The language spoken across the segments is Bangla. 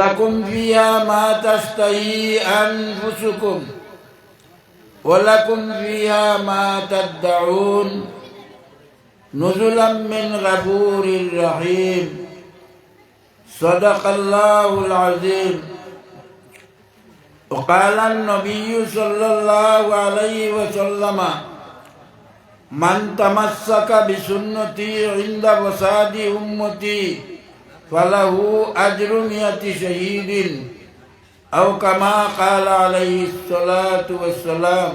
لكم فيها ما تشتهي أنفسكم ولكم فيها ما تدعون نزلا من غفور رحيم صدق الله العظيم. وقال النبي صلى الله عليه وسلم من تمسك بسنتي عند فساد أمتي فله أجر 100 شهيد أو كما قال عليه الصلاة والسلام.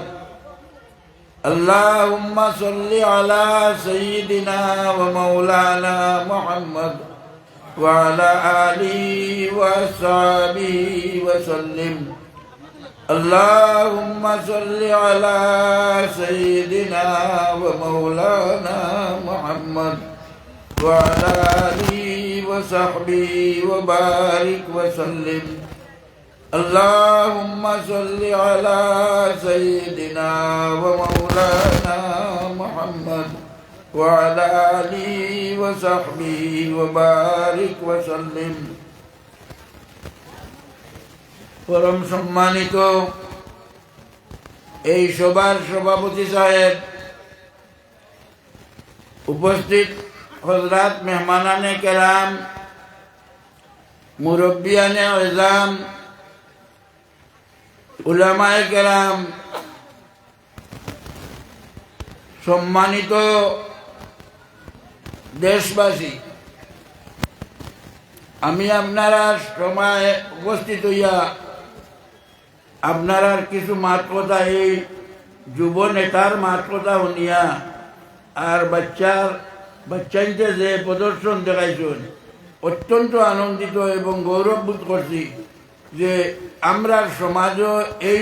اللهم صل على سيدنا ومولانا محمد وعلى آله وأصحابه وسلم. اللهم صل على سيدنا ومولانا محمد وعلى آله وصحبه وبارك وسلم. اللهم صل على سيدنا ومولانا محمد وعلى آله وصحبه وبارك وسلم. পরম সম্মানিত এই সভার সভাপতি সাহেব, উপস্থিত হযরত মেহমানানে কেরাম, মুরব্বিয়ানে ইজাম, উলামায়ে কেরাম, সম্মানিত দেশবাসী, আমি আপনারা সময় উপস্থিত হইয়া আপনার কিছু মাত কথা এই যুব নেতার মাত কথা শুনিয়া আর বাচ্চাইতে যে প্রদর্শন দেখাইছেন অত্যন্ত আনন্দিত এবং গৌরববোধ করছি যে আমরা সমাজও এই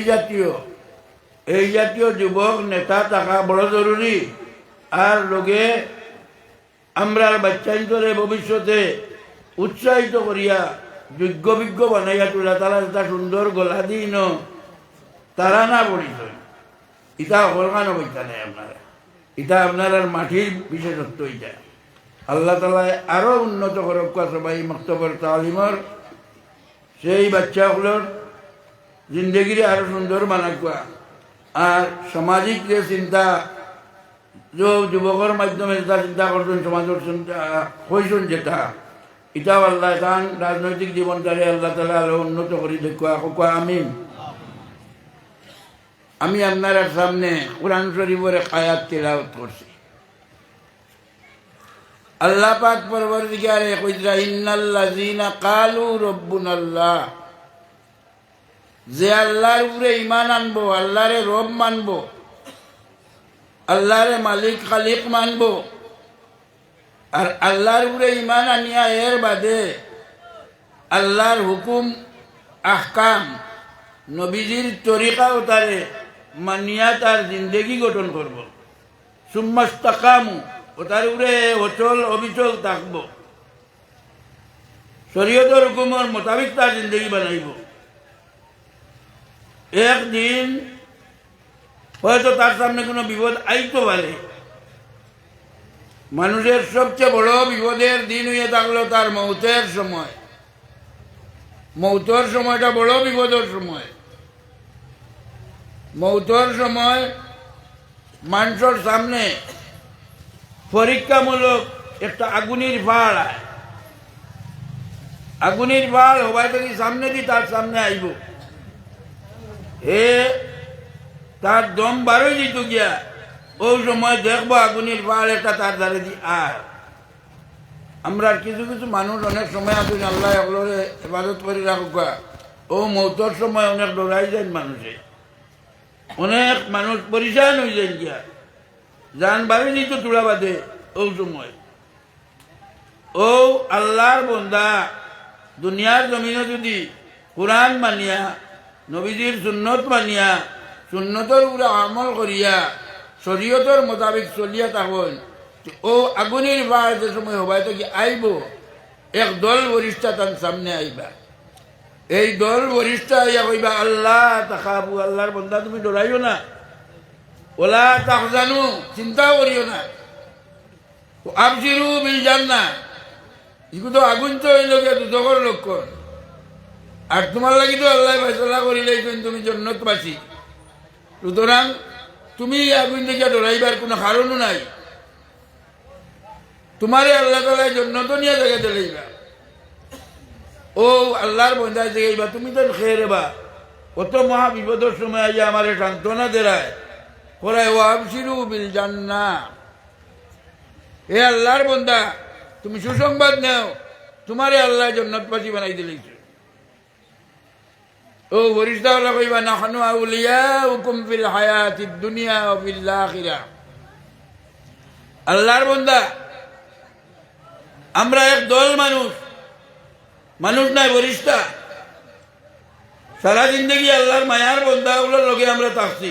জাতীয় যুবক নেতা থাকা বড় জরুরি। আর লগে আমরা বাচ্চাইন্তরে ভবিষ্যতে উৎসাহিত করিয়া যোগ্য বিজ্ঞ বানাইয়া তোলা, তারা একটা সুন্দর গলা দিন তারা না পরিচয় ইটা হলকানো বইতা নেই আপনারা, ইটা আপনার মাটির বিশেষত্ব। ইটা আল্লাহ তালা আরো উন্নত করক সবাই মক্তবর তালিমর সেই বাচ্চাগুলোর জিন্দগিরে আরো সুন্দর বানাকুয়া। আর সামাজিক যে চিন্তা যুবকের মাধ্যমে যেটা চিন্তা করছেন, সমাজের চিন্তা হয়েছেন যেটা, এটাও আল্লাহ তান রাজনৈতিক জীবনটারে আল্লাহ তালা আরো উন্নত করে দেখুয়া। আমি আপনার সামনে কুরআন শরীফের আয়াত তিলাওয়াত করছি। আল্লাহ পাক পরবর্তীকারে কইরা ইন্নাল্লাযীনা ক্বালু রাব্বুনাল্লাহ, যে আল্লাহর উপরে ঈমান আনবো, আল্লাহরে রব মানবো, আল্লাহরে মালিক খালিক মানবো, আর আল্লাহর উপরে ঈমান আনিয়া এর বাদে আল্লাহর হুকুম আহকাম নবীজির তরিকা তারে মানিয়া তার জিন্দেগি গঠন করব, সুম্মাস্তাকামু ও তার উপরে অচল অবিচল থাকবো, শরীয়তের হুকুমের মোতাবিক তার জিন্দেগি বানাইব। একদিন হয়তো তার সামনে কোনো বিপদ আইতো পারে। মানুষের সবচেয়ে বড় বিপদের দিন হইয়া থাকলো তার মৌতের সময়। মৌতের সময়টা বড় বিপদের সময়। মৌতের সময় মানুষের সামনে পরীক্ষামূলক একটা আগুনের ফাড় আয়। আগুনের ফাড় হবাই থেকে সামনে দিয়ে তার সামনে আইব, তার দম বারোই দিত গিয়া ওই সময় দেখবো আগুনের ফাড় একটা তার ধারে দি। আর আমরা কিছু কিছু মানুষ অনেক সময় আসুন আল্লাহ এগুলোরে হেফাজত করে রাখুকা, ও মৌতর সময় অনেক ডরাই যায় মানুষে, অনেক মানুষ পরিশান হয়ে যায় গিয়া, জান বাড়ি দিত তুলা বাদে। ওই সময় ও আল্লাহর বন্দা দুনিয়ার জমিনে যদি কোরআন মানিয়া নবীজির সুন্নত মানিয়া সুন্নতর উপরে আমল করিয়া শরীয়তের মোতাবেক চলিয়া থাকুন, ও আগুনের ফাড় যে সময় হবাই তো কি আইব, এক দল বরিষ্ঠা তার সামনে আইবা। এই দল বরিষ্ঠা আইয়া কইবা আল্লাহ তাখাবু, আল্লাহর বন্দা তুমি ডরাইও না, ওলা তাহজানু চিন্তাও করিও না, আবশিরু বিল জান্নাহ, এগুলো তো আগুন তো হইল গিয়া দুজকের লক্ষণ। আর তোমার লাগি তো আল্লাহ ফয়সালা করিলেইছেন তুমি জন্নতবাসী, সুতরাং তুমি আগুন থেকে ডরাইবার কোনো কারণও নাই। তোমারে আল্লাহ তাআলা জন্নত নিয়ে জায়গা দিলাইবা, ও আল্লাহর বন্দায় জায়গাইবা, তুমি তো খেয়ে বা কত মহা বিপদের সময় আইয়া আমার সান্ত্বনা দেরায় করায় ও আবশিরু বিল জান্নাহ। এ আল্লাহর বন্দা, তুমি সুসংবাদ নাও, তোমারে আল্লাহ জন্নতবাসী বানাই দিলেছে। ও ফেরেশতারা কইবা নাহনু আউলিয়াউকুম ফিল হায়াতিদ দুনিয়া ওয়া ফিল আখিরাহ। আল্লাহর বন্দা, আমরা এক দল মানুষ, মানুষ নাই ফেরেশতা, সারা জিন্দগি আল্লাহর মায়ার বন্দাগুলোর লগে আমরা থাকছি,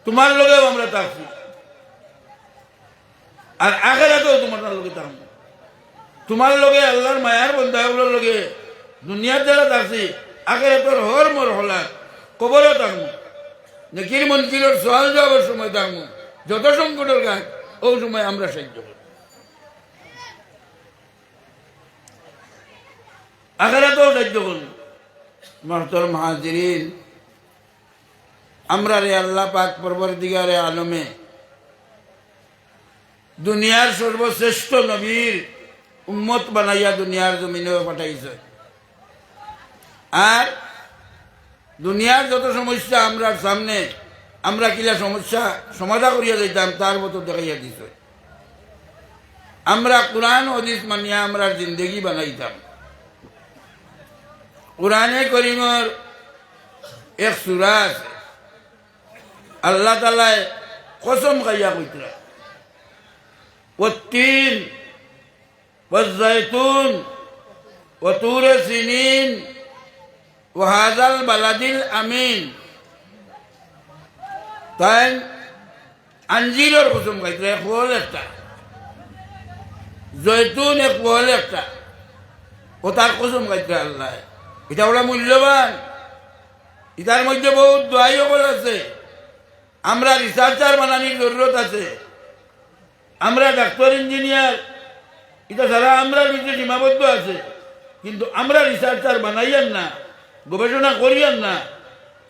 তোমার লগেও আমরা থাকছি, আর আখিরাতেও তোমার লগে থাকবো। তোমার লগে আল্লাহর মায়ার বন্দাগুলোর লগে দুনিয়ার যারা থাকছি, আখিরাতের হর মর হলা কবরও থাকবো, নেকির মনকিরের সওয়াল জবাবের সময় থাকবো, যত সংকটের কাজ ওই সময় আমরা সাহায্য করব। আখিরাতেও সাহায্য করব। মুহতারাম হাজিরিন, আমরা রে আল্লাহ পাক পরবর্তীকারে আলমে দুনিয়ার সর্বশ্রেষ্ঠ নবীর উম্মত বানাইয়া দুনিয়ার জমিনে পাঠাইছে। আর দুনিয়ার যত সমস্যা আমরা সামনে, আমরা কিলা সমস্যা সমাধান করিয়া যাইতাম তার মতো দেখাইয়া দিছে। আমরা কুরআন হাদিস মানিয়া আমরা জিন্দগি বানাইতাম। কুরআনে করিমের এক সূরা আছে, আল্লাহ তাআলা কসম খাইয়া কইতরা, ওয়াত্তিন ওয়াজ-যায়তুন ওয়া তুরে সিনিন ওয়া হাযাল বালাদিল আমিন। তাই আঞ্জিরের কসম খাইতরা, এক বল একটা, জয়তুন এক বল একটা, ও তার কসম খাইতরা আল্লাহ। এটা ওরা মূল্যবান, এটার মধ্যে বহুত দোয়াই সকল আছে। আমরা রিসার্চার বানানির জরুরত আছে, আমরা ডাক্তার ইঞ্জিনিয়ার, এটা সারা আমরা ভিতরে সীমাবদ্ধ আছে, কিন্তু আমরা রিসার্চার বানাইয়ান না, গবেষণা করিয়ান না,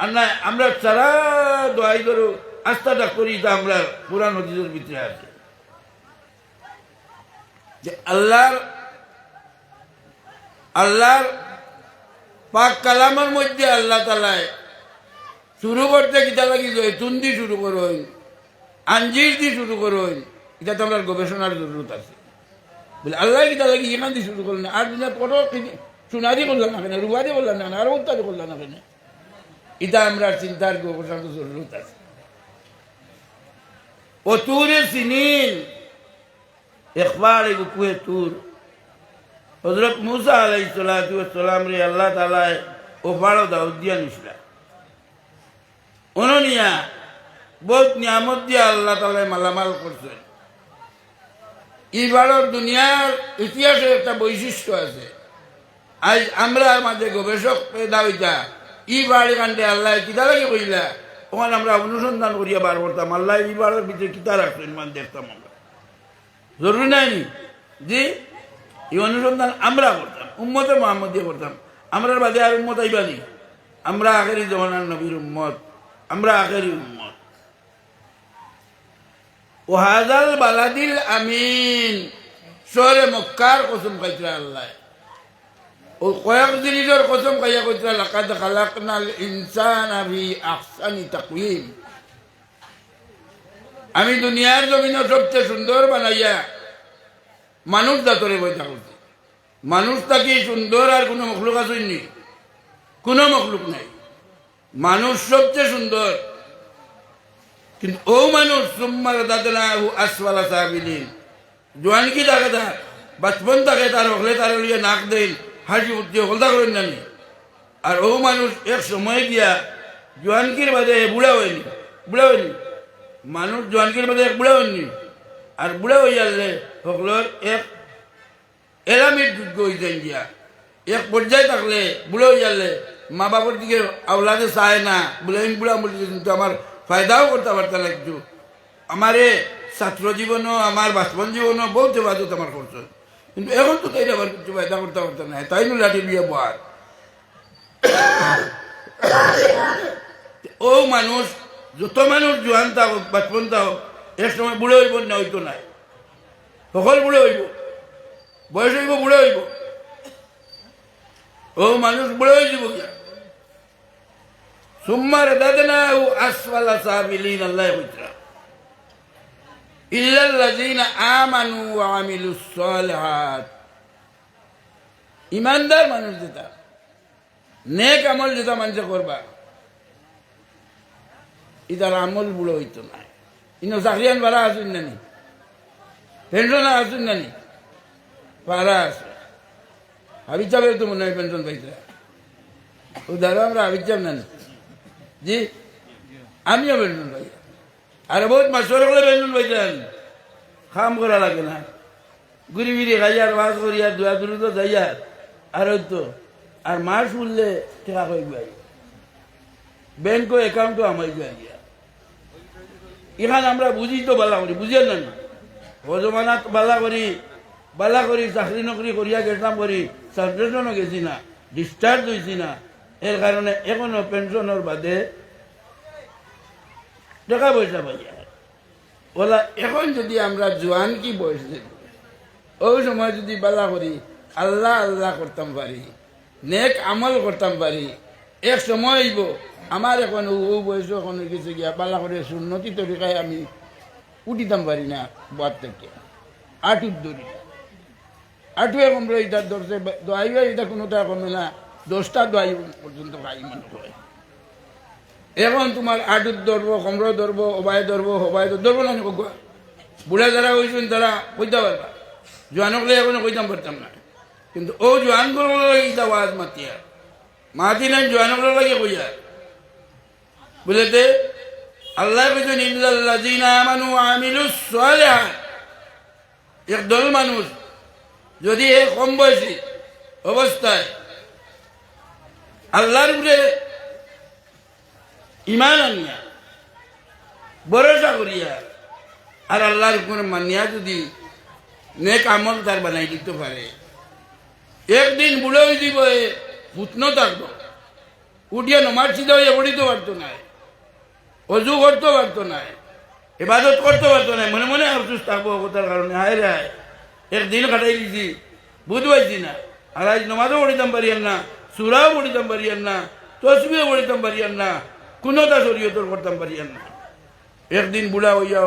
আর না আমরা সারা দোয়াই ধরো আস্থা ডাক্তারি, এটা আমরা পুরাণ হাদিসের ভিতরে আছে যে আল্লাহর পাক কালামের মধ্যে আল্লাহ তাআলা শুরু করতে কিতা লাগি জয়তুন দি শুরু করুন, আঞ্জির দি শুরু করুন, এটা তো আমরা গবেষণার জরুরত আছে বলে আল্লাহ কিতা লাগি এখান দিয়ে শুরু করলেন। আর দিনে কত সোনাদি করলাম না কেন, রুবাদি করলাম না কেন, আরো উত্তাদি করলাম না কেন, এটা আমরা চিন্তার গবেষণার জরুরত আছে। ও তুরে সিনিন, একবার কুয়ে তুর, হযরত মুসা আলাইহিস সালাতু ওয়াস সালাম রে আল্লাহ তাআলা ও বাড়ো দাউদ দিয়া নিছিলা, অননিয়া বহুত নিয়ামত দিয়া আল্লাহ তাআলা মালামাল করছেন। এইবারের দুনিয়ার ইতিহাসে একটা বৈশিষ্ট্য আছে, আজ আমরা মাঝে গবেষক পেদা হইতা, এইবার কাণ্ডে আল্লাহ কিতা লাগে কইলা, ওখানে আমরা অনুসন্ধান করিয়া বার করতাম আল্লাহ এইবারের ভিতরে কিতা রাখছেন, মান দেখতাম আমরা, জরুরি নাই নি জি এই অনুসন্ধান আমরা করতাম, উম্মতে মুহাম্মদী করতাম। আমরা বাদে আর উম্মত আইবানি, আমরা আখেরি জমানার নবীর উম্মত, আমরা আখেরি উম্মত। ও হাযাল বালাদিল আমিন, শহরে মক্কার কসম খাইতরা আল্লাহ, ও কয়েক জিনিসের কসম খাইয়া কইতরা, লাকাদ খালাকনাল ইনসানা ফি আহসানি তাকওয়িম, আমি দুনিয়ার জমিনে সবচেয়ে সুন্দর বানাইয়া মানুষ জাতরে বইতা করছি। মানুষ থাকি সুন্দর আর কোনো মখলুক আসেনি, কোনো মখলুক নাই, মানুষ সবচেয়ে সুন্দর। কিন্তু ও মানুষ সুম্মা রাদাদনাহু আসফালা সাবিলিন, জোয়ান কি থাকে তার বাচপন থাকে, তার হলে তার লিয়ে নাক দেন হাসি উঠতে হলদা করেন জানি, আর ও মানুষ এক সময় গিয়া জোয়ানকির বাদে বুড়া হয়নি, বুড়া হয়নি মানুষ, জোয়ানকির বাদে এক বুড়া হয়নি, আর বুড়া হয়ে যালে সকলের এক এলামির যোগ্য হয়ে যায় গিয়া, এক পর্যায়ে থাকলে বুড়ো হয়ে যালে মা বাবার দিকে আওলাদে চায় না, বলে আমি বুড়া বলি কিন্তু আমার ফায়দাও করতে পারতাম একটু, আমার ছাত্র জীবনও আমার বাস্তবন জীবনও বহুত হেফাজত আমার করছে, কিন্তু এখন তো তাই আবার কিছু ফায়দা করতে পারতাম না, তাই নো লাঠি দিয়ে বহার। ও মানুষ যত মানুষ জোয়ান থাকুক বাচপন থাকুক এক সময় বুড়ো হইব না হইতো নাই সকল বুড়ো হইব বয়স হইব বুড়ো হইব ও মানুষ বুড়ো হয়ে যাব গিয়া সুম্মা রাদাদনাহু আসফালা সাবিলিন আল্লাহ কইতরা ইল্লাল্লাযিনা আমানু ওয়া আমিলুস সালিহাত ইমানদার মানুষ যেটা নেক আমল যেটা মানুষ করবা ইদার আমল বুড়ো হইতো না ইনো চাকরিয়ান বাড়া আসুন নানি পেনশন আসুন নানি পারা আছে হাবিজ সাহেবের তো মনে হয় পেনশন পাইছে ও দাদা আমরা হাবিজ সাহেব নানি জি আমিও পেনশন পাই আর বহুত মাস্টার হলে পেনশন পাইছেন কাম করা লাগে না ঘুরি ফিরি খাইয়ার বাস করিয়ার দোয়া দূর তো যাইয়ার আর ওই তো আর মাস উঠলে টাকা কই গাই ব্যাংক অ্যাকাউন্টও আমার গিয়া এখানে আমরা বুঝি তো বালা করি বুঝেন না ও জমানাত বালা করি চাকরি নকরি করিয়া গেছিলাম করি সাবজেকশনও গেছি না ডিসচার্জ হয়েছি না এর কারণে এখনো পেনশনের বাদে টাকা পয়সা পাইয়া ওলা এখন যদি আমরা জোয়ান কি বয়স ওই সময় যদি বালা করি আল্লাহ আল্লাহ করতাম পারি নেক আমল করতাম পারি এক সময় হইব আমার এখন ও বয়স এখন গেছে গিয়া বালা করে সুন্নতি তরিকায় আমি উঠিতাম পারি না বাদ থেকে আটুর দড়ি আটুয়ে কমলে এটা ধরছে দোয়াইবে এটা কোনোটা কমে না 10টা দোয়াই পর্যন্ত খাই মনে করে এখন তোমার আটুর ধরবো কমরো ধরবো হবাই ধরবো ধরবো না বুড়া যারা হয়েছেন তারা কইতে পারবা জোয়ানকলে এখনো কইতাম পারতাম না কিন্তু ও জোয়ানগুলো লাগে ওয়াজ মাতিয়া মাতি নাই জোয়ানগুলো লাগে কইয়া বুঝলেতে আল্লাহ কইছেন ইল্লাল্লাযিনা আমানু ওয়া আমিলুস সালিহাত একদল মানুষ যদি এই কম বয়সী অবস্থায় আল্লাহর উপরে ইমান আনিয়া ভরসা করিয়া আর আল্লাহর উপরে মানিয়া যদি নেক আমল তার বানাই দিতে পারে একদিন বুড়ো হয়ে দিব পুতনো থাকবো উঠিয়া নমাজ সিদ্ধা হইয়া পড়িতে পারতো না অজু করতে পারতো না ইবাদত করতে পারতো না মনে মনে অসুস্থ থাকবো কথার কারণে হায় রে হায় একদিন কাটাই দিছি বুঝ পাইছি না আর আজ নমাজও পড়িতাম পারিয়ান না সুরাও পড়িতাম পারিয়ান না তসবিও পড়িতাম পারিয়ান না কোনোটা শরীয়তর করতাম পারিয়ান না একদিন বুড়া হইয়া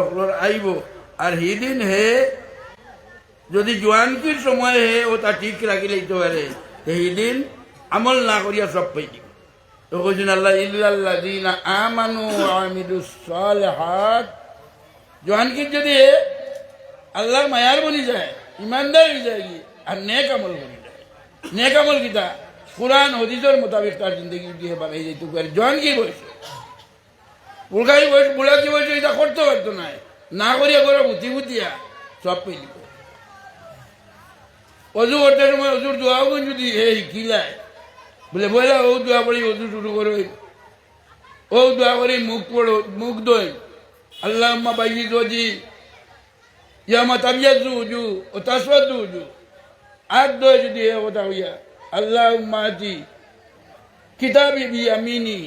আইব আর সেদিন হে যদি জোয়ানকির সময় হে ও তা ঠিক রাখি লইতে পারে সেইদিন আমল না করিয়া সব পাই দিব তো কইছেন আল্লাহ ইল্লাল্লাযিনা আমানু ওয়া আমিলুস সালিহাত জোয়ানকির যদি আল্লাহর মায়ার বনি যায় ইমানদার হয়ে যায় কি আর নেক আমল করি যায় নেক আমল কিতা কোরআন হাদিসের মোতাবেক তার জিন্দগি দিয়ে বানাই যাইতে পারে জোয়ানকি বয়সে বুড়াই বয়স বুড়া কি বয়সে এটা করতে পারতো না করিয়া করে বুতিয়া সব পেয়ে দিব অজু করতে সময় অজুর দোয়াও যদি খিলায় বলে বলে ও দোয়া পড়ি অজু শুরু করো ও দোয়া করি মুখ পড়ো মুখ দই আল্লাহুম্মা বাইয়িদ ওয়াজি ইয়ামা তাবিয়াজু উজু ও তাসওয়াদু উজু আর দোয়া যদি এ কথা হইয়া আল্লাহুম্মা আতি কিতাবি বিয়ামিনি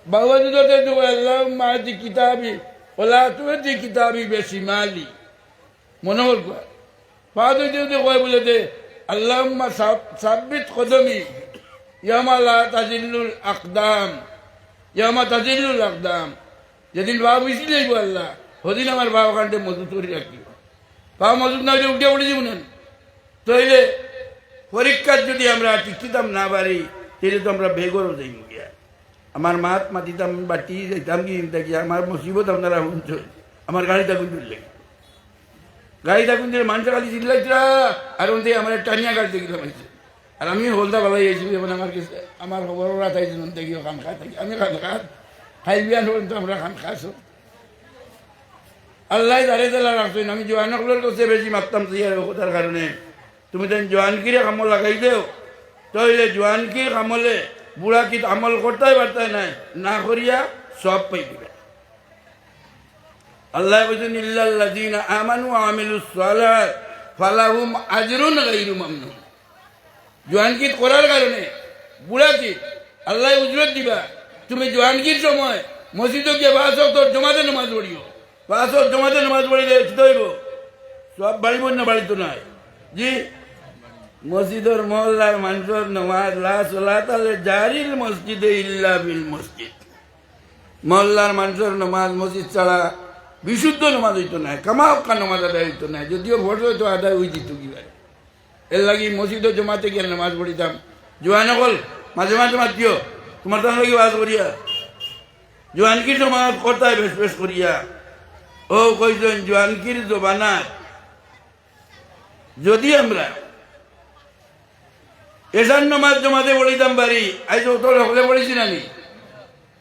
বাবা দুটোতে তো আল্লাহুম্মা আতি কিতাবি ওলা তুতি কিতাবি বিশিমালি মনোহর কর ফাদু যদি কয় বলে দে আল্লাহুম্মা সাব্বিত কদমি ইয়ামা লা তাজিল্লুল আকদাম ইয়ামা তাজিল্লুল আকদাম যেদিন বাবা মিশি যাইব আল্লাহ ওদিন আমার বাবা কান্ডে মজুদ করে রাখিব বাবা মজুদ না হইলে উঠে পড়ে যাব না তাইলে পরীক্ষার যদি আমরা টিকিতাম না পারি তাহলে তো আমরা বেগরও যাইব গিয়া আমার মাত মাতিতাম বাটি যাইতাম কি গিয়া আমার মুসিবত আপনারা শুনছেন আমার গাড়িটা কিন্তু লেগে গাড়ি থাকুন দিলে মানুষের খালি চিল্লাইছিলা আর ওন থেকে আমার টানিয়া গাড়ি দেখি পাইছে আর আমি হলদা বাবাই আইছি যেমন আমার কাছে আমার খবর ওরা থাকছে দেখিও খান খাই থাকি আমি খান খা খাই বিয়ান হন তো আমরা খান খাইছো আল্লাহ দাঁড়িয়ে তালা রাখছেন আমি জোয়ানকলোর কাছে বেশি মারতাম সিয়ার কথার কারণে তুমি তো জোয়ানকিরে কামল লাগাই দেও তাহলে জোয়ানকির কামলে বুড়া কি আমল করতেই পারতাই নাই না করিয়া সব পাই দিবে আল্লাহ বলছেন ইল্লাল্লাযিনা আমানু ওয়া আমিলুস সালিহাত ফালাহুম আজরুন গায়রু মামনুন জোয়ানকি করার কারণে পুরাছি আল্লাহ উজরত দিবা তুমি জোয়ানগির সময় মসজিদে গিয়ে 5 ওয়াক্ত জমাতে নামাজ পড়িও 5 ওয়াক্ত জমাতে নামাজ পড়িলে কি হইব সব বাড়িব না বাড়ি তো নাই জি মসজিদের মহল্লার মানুষের নামাজ লা সালাত আল জারিল মসজিদে ইল্লা বিল মসজিদ মহল্লার মানুষের নামাজ মসজিদ ছাড়া বিশুদ্ধ নামাজ হইতো না কামাক্কা নামাজ আদায় হইতো না যদিও ভোট হইতো আদায় হয়ে দিত কি ভাই এর লাগি মসজিদে জমাতে গিয়ে নামাজ পড়িতাম জোয়ান হল মাঝে মাঝে মাতিও তোমার তো লাগি বাজ করিয়া জোয়ানকির নামাজ করতায় বেশ বেশ করিয়া ও কইছেন জোয়ানকির জবানাত যদি আমরা এসার নামাজ জমাতে পড়িতাম বাড়ি আজ তোর হলে পড়েছি না নি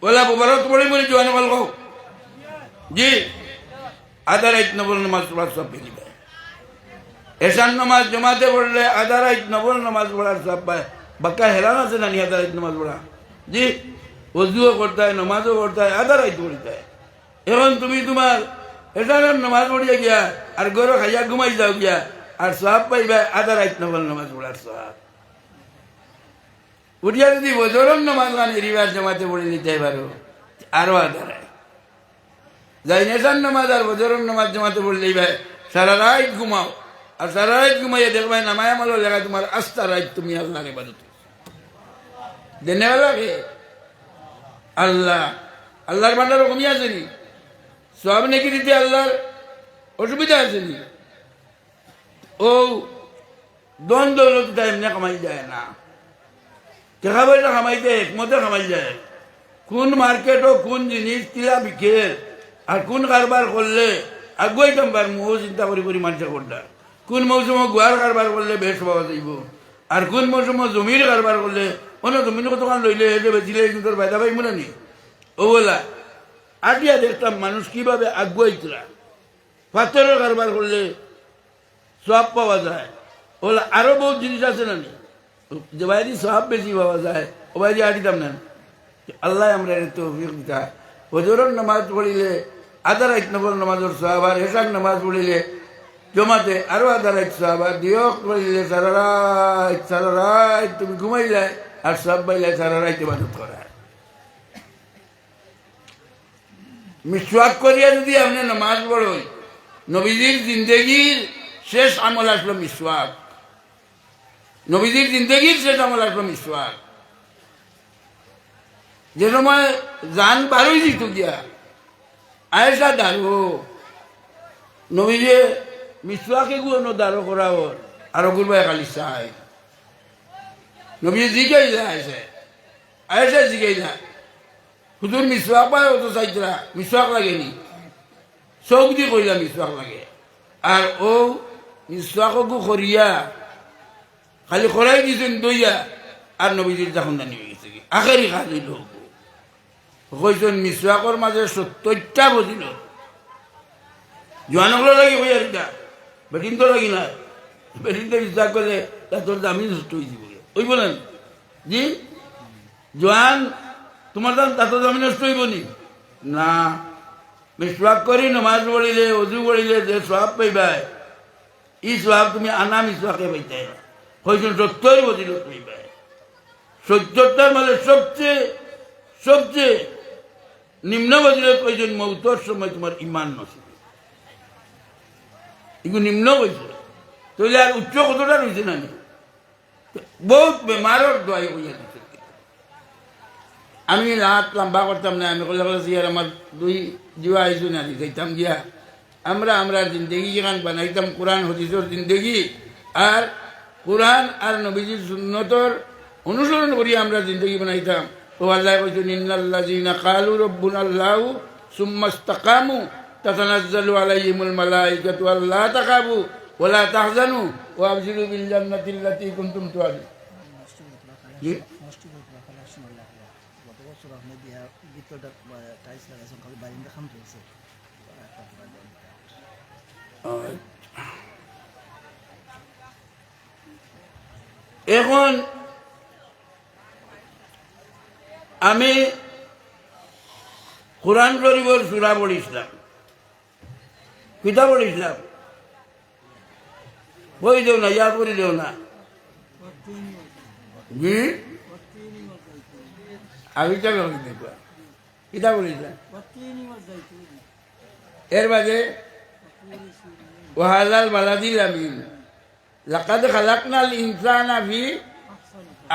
ওলা বাবারত পড়ি বলি জোয়ান হল কও জি আধা রাত নবল নামাজ পড়ার সব পেয়ে যায় এসার নামাজ জমাতে পড়লে আধা রাত নবল নামাজ পড়ার সব পায় বাক্কা হেরান আছে না নি আধা রাত নামাজ পড়া জি অজুও করতে হয় নমাজও করতে হয় আধা রাত পড়তে হয় এখন তুমি তোমার এসার নামাজ পড়িয়া গিয়া আর গরো খাইয়া ঘুমাই যাও গিয়া আর সব পাইবা আধা রাত নবল নামাজ পড়ার সব উঠিয়া যদি বজরন নামাজ মানে রিবাজ জমাতে পড়ে নিতে পারো আরো আধা রাত যাই নেশার নামাজ আর বজরন নামাজ জমাতে পড়লেই ভাই সারা রাত ঘুমাও আর সারা রাত ঘুমাইয়া দেখবাই নামায় আমলো লেখা তোমার আস্থা রাত তুমি আল্লাহর ইবাদত দেনেওয়ালাকে আল্লাহ আল্লাহর ভান্ডারও কমিয়ে আসেনি সব নাকি দিতে আল্লাহর অসুবিধা আসেনি ও দন দৌলত এমনি কামাই যায় না টাকা পয়সা কামাইতে একমতে কামাই যায় কোন মার্কেটও কোন জিনিস কিলা বিকে আর কোন কারবার করলে আগুয়াইতাম পার মো চিন্তা করি করি মানুষের করটা কোন মৌসুমে গুয়ার কারবার করলে বেশ পাওয়া যাইব আর কোন মৌসুমে জমির কারবার করলে অন্য জমির দোকান লইলে হেঁটে বেচিলে কিন্তু ফায়দা পাইব না নি ও বলা আটিয়া দেখতাম মানুষ কিভাবে আগুয়াইতরা পাথরের কারবার করলে সব পাওয়া যায় ওলা আরো বহুত জিনিস আছে না নি যে বাইরে সব বেশি পাওয়া যায় ও বাইরে আটিতাম না আল্লাহ আমরা তৌফিক দিতা হজরের নামাজ পড়িলে আধা রাত নবল নামাজের সওয়াব আর এশার নামাজ পড়িলে জমাতে আরো আধা রাত সওয়াব আর দিয়ক পড়িলে সারা রাত তুমি ঘুমাইলে আর সব বাইলে সারা রাত ইবাদত করা মিসওয়াক করিয়া যদি আপনি নামাজ পড়েন নবীজির জিন্দগির শেষ আমল আসলো মিসওয়াক নবীজির জিন্দগির শেষ আমল আসলো মিসওয়াক যে সময় জান বারোই দিত গিয়া আয়েশা দাঁড়ো নবীজে মিসওয়াকে গুলো দাঁড়ো করা ওর আরো গুরবাই খালি চাই নবীজে জিগাই যায় আয়েশা জিগাই যায় হুজুর মিসওয়াক পায় অত চাইতরা মিসওয়াক লাগেনি চৌক দি কইলা মিসওয়াক লাগে আর ও মিসওয়াককু করিয়া খালি করাই দিছেন দইয়া আর নবীজির যখন জানি গেছে আখেরি কাজ হইল কইছেন মিসওয়াকর মাঝে 70টা বজিল জোয়ানগুলো লাগি কই আর এটা বেটিন তো লাগি না বেটিন তো মিসওয়াক করলে তোর দামি নষ্ট হয়ে যাব ওই বলেন জি জোয়ান তোমার দাম তাত দামি নষ্ট হইব নি না মিসওয়াক করি নামাজ পড়িলে অজু করিলে যে সওয়াব পাইবাই ই সওয়াব তুমি আনা মিসওয়াকে পাইতে কইছেন 70 বজিল পাইবাই 70টার মাঝে সবচেয়ে নিম্ন বজিলত কইছেন মৌতর সময় তোমার ইমান নসিব এগুলো নিম্ন কইছে তাহলে আর উচ্চ কতটা রয়েছে না বহুত বেমারের দোয়াই কইয়া দিচ্ছে আমি রাত লম্বা করতাম না আমি কলে আর আমার দুই জিওয়া আইসু না যাইতাম গিয়া আমরা জিন্দগি যেখান বানাইতাম কোরআন হদিসের জিন্দগি আর কোরআন আর নবীজির সুন্নতর অনুসরণ করি আমরা জিন্দগি বানাইতাম তো আল্লাহ কইছেন ইন্নাল্লাযীনা ক্বালু রাব্বুনাল্লাহু সুম্মা ইসতাকামু তাতানাজ্জালু আলাইহিমুল মালায়েকাতু আল্লা তাখাফু ওয়া লা তাহজানু ওয়া আবশিরু বিল জান্নাতিল্লাতী কুনতুম তুআদুন এখন আমি কোরআন শরীফের সূরা পড়িছিলাম কিতাব পড়িছিলাম বই দেও না ইয়া করে দেও না জি আবিটা বলি দেখবা কিতা বলিস এর বাদে ওয়াহালাল বালাদিল আমিন লাকাদ খালাকনাল ইনসানা ফি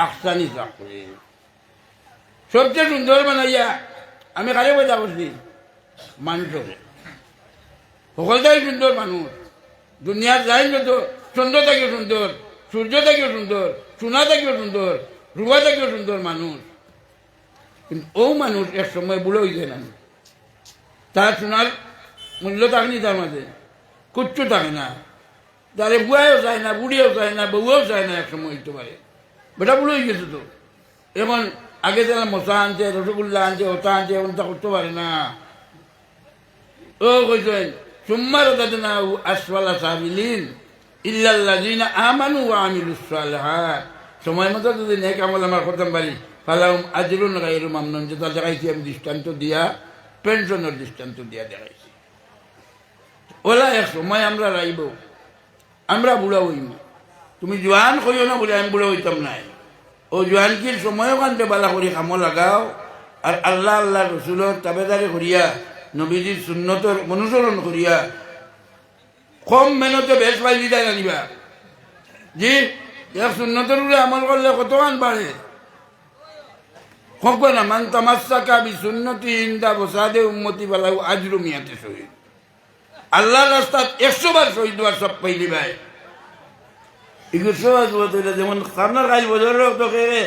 আহসানি তাকওয়িম সবচেয়ে সুন্দর বানাইয়া আমি কারে কথা বলছি মানুষকে সকলটাই সুন্দর মানুষ দুনিয়ার যাই যত চন্দ্র থেকেও সুন্দর সূর্য থেকেও সুন্দর সোনা থেকেও সুন্দর রূপা থেকেও সুন্দর মানুষ কিন্তু ও মানুষ এক সময় বুড়ো হয়ে যায় না তার সোনার মূল্য থাকেনি তার মাঝে কুচ্ছু থাকে না তারে বুয়াও চায় না বুড়িও চায় না বউও চায় না এক সময় হইতে পারে বেটা বুড়ো হয়ে গেছে তো এমন আগে তারা মশা আনছে রসগোল্লা আনছে ওটা আনছে এমন তা করতে পারে না ও কইছেন সুম্মা রাদাদনাহু আসফালা সাফিলিন ইল্লাল্লাযিনা আমানু ওয়া আমিলুস সালিহাত সময় মতো যদি নেক আমল আমার করতাম পারি ফালাহুম আজরুন গায়রু মামনুন যেটা দেখাইছি আমি দৃষ্টান্ত দিয়া পেনশনের দৃষ্টান্ত দিয়া দেখাইছি ওলা এক সময় আমরা রাইব আমরা বুড়া হইম তুমি জোয়ান কইও না বলে আমি বুড়া হইতাম নাই ও জোয়ানকির সময়ও কানতে বালা করি কামো লাগাও আর আল্লাহ আল্লাহ রসুলের তাবেদারি করিয়া নবীজির সুন্নতর অনুসরণ করিয়া কম মেহনতে বেশ পাই দিতে জানিবা জি এক সুন্নতর উপরে আমল করলে কত গান বাড়ে হোক না মান তামাসসাকা বি সুন্নতি ইনদা বসাদে উম্মতি বালাহু আজরু মিয়াতে শহীদ আল্লাহর রাস্তায় 100 বার শহীদ হওয়ার সব পাইলি ভাই যেমন আপনার কাজ বজরের তো খেয়ে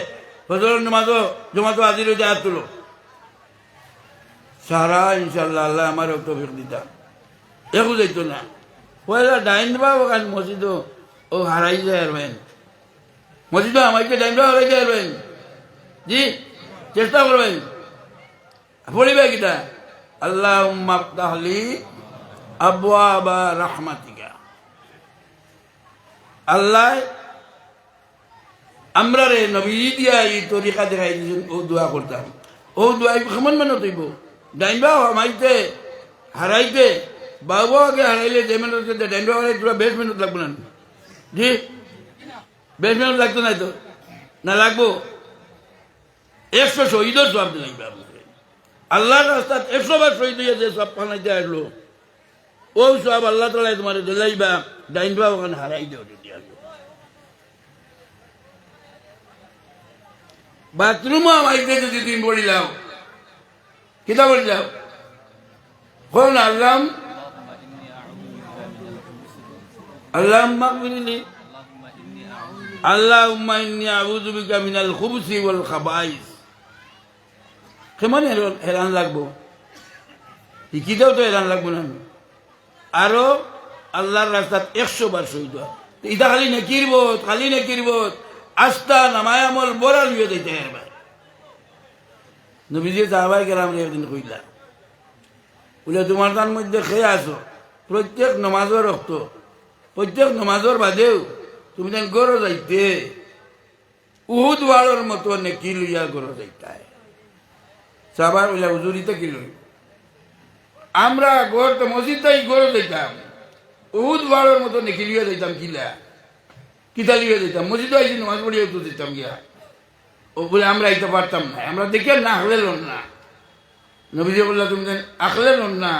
বজরের নামাজও জমাতো আজির হইতে হাত তুলো সারা ইনশাল্লাহ আল্লাহ আমার তৌফিক দিতা একু যাইতো না পয়লা ডাইন বা ওখান মসজিদ ও হারাই যায় আরবেন মসজিদ আমাকে ডাইন বা হারাই যায় আরবেন জি চেষ্টা করবেন পড়িবে কিটা আল্লাহুম্মা আফতাহলি আবওয়াবা রাহমাতিকা আল্লাহ আমরা রে নবী দিয়া এই তরিকা দেখাই দিয়েছেন ও দোয়া করতাম ও দোয়া কেমন মানে তৈব ডাইনবা হামাইতে হারাইতে বাবু আগে হারাইলে যে মেহনত ডাইনবা হারাই তোরা বেশ মেহনত লাগবো না জি বেশ মেহনত লাগতো না তো না লাগবো 100 শহীদের সব দিলাইবে আল্লাহর রাস্তা 100 বার শহীদ হইয়া যে সব পানাইতে আসলো ও সব আল্লাহ তালা তোমার দিলাইবা ডাইনবা ওখানে হারাই দেও যদি আসবো বাথরুমও আমাইতে যদি তুমি পড়িলাও কিতা বলিলাও কোন আল্লাহ আল্লাহুম্মা ইগফিরলি আল্লাহুম্মা ইন্নী আউযু বিকা মিনাল খুবুসি ওয়াল খাবাইস কেমন হেরান লাগবো শিখিতেও তো হেরান লাগবো না আরো আল্লাহর রাস্তাত 100 বার শহীদ ইটা খালি নেকিরবোধ আস্থা নামায় আমল বড়া লিয়ে দিতে হবে নবীজি সাহাবায়ে কেরাম একদিন কইলা বলে তোমার তার মধ্যে খেয়ে আসো প্রত্যেক নমাজের রক্ত প্রত্যেক নমাজের বাদেও তুমি যেন গড় যাইতে উহুদ বাড়োর মতো নেকি লইয়া গড় যাইতায় সাহাবা বলে হুজুরিতে কি লই আমরা গড় তো মসজিদটাই গড় যাইতাম উহুদ বাড়োর মতো নেকি লইয়া যাইতাম কিতা লিয়ে দিতাম মসজিদে আইসি নামাজ পড়িয়ে তো দিতাম গিয়া ও বলে আমরা আইতে পারতাম না আমরা দেখে না আখলেন না নবীজি বললা তুমি আখলেন না